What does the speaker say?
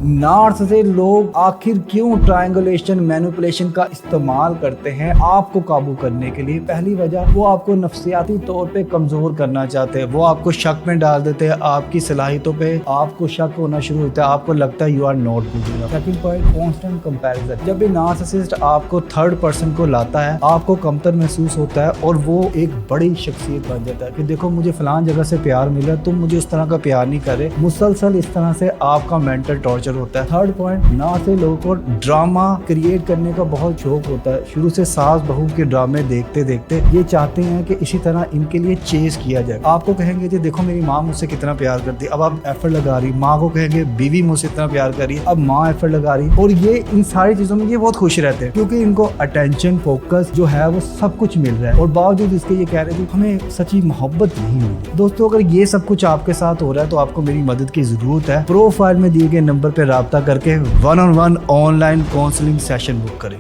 نارس سے لوگ آخر کیوں ٹرائنگولیشن مینوپولیشن کا استعمال کرتے ہیں آپ کو قابو کرنے کے لیے؟ پہلی وجہ، وہ آپ کو نفسیاتی طور پہ کمزور کرنا چاہتے ہیں، وہ آپ کو شک میں ڈال دیتے ہیں، آپ کی صلاحیتوں پہ آپ کو شک ہونا شروع ہوتا ہے، آپ کو لگتا ہے you are not good enough. Second point, constant comparison. جب بھی نارسسسٹ آپ کو تھرڈ پرسن کو لاتا ہے، آپ کو کمتر محسوس ہوتا ہے اور وہ ایک بڑی شخصیت بن جاتا ہے کہ دیکھو مجھے فلان جگہ سے پیار ملا، تم مجھے اس طرح کا پیار نہیں کر رہے۔ مسلسل اس طرح سے آپ کا مینٹل ٹارچر ہوتا ہے۔ تھرڈ پوائنٹ، نہ سے لوگوں کو ڈرامہ کریٹ کرنے کا بہت شوق ہوتا ہے، شروع سے ساس بہو کے ڈرامے دیکھتے دیکھتے یہ چاہتے ہیں کہ اسی طرح ان کے لیے چیز کیا جائے۔ آپ کو کہیں گے کہ دیکھو میری ماں مجھ سے کتنا پیار کرتی ہے، اب آپ ایفرٹ لگا رہی، ماں کو کہیں گے بیوی مجھ سے اتنا پیار کر رہی ہے، اب ماں ایفرٹ لگا رہی، اور یہ ان ساری چیزوں میں یہ بہت خوش رہتے ہیں کیونکہ ان کو اٹینشن، فوکس جو ہے وہ سب کچھ مل رہا ہے، اور باوجود اس کے یہ کہہ رہے تھے ہمیں سچی محبت نہیں ملی۔ دوستو، اگر یہ سب کچھ آپ کے ساتھ ہو رہا ہے تو آپ کو میری مدد کی ضرورت ہے۔ پروفائل میں دیے گئے نمبر پہ رابطہ کر کے 1-on-1 online counselling session book کریں۔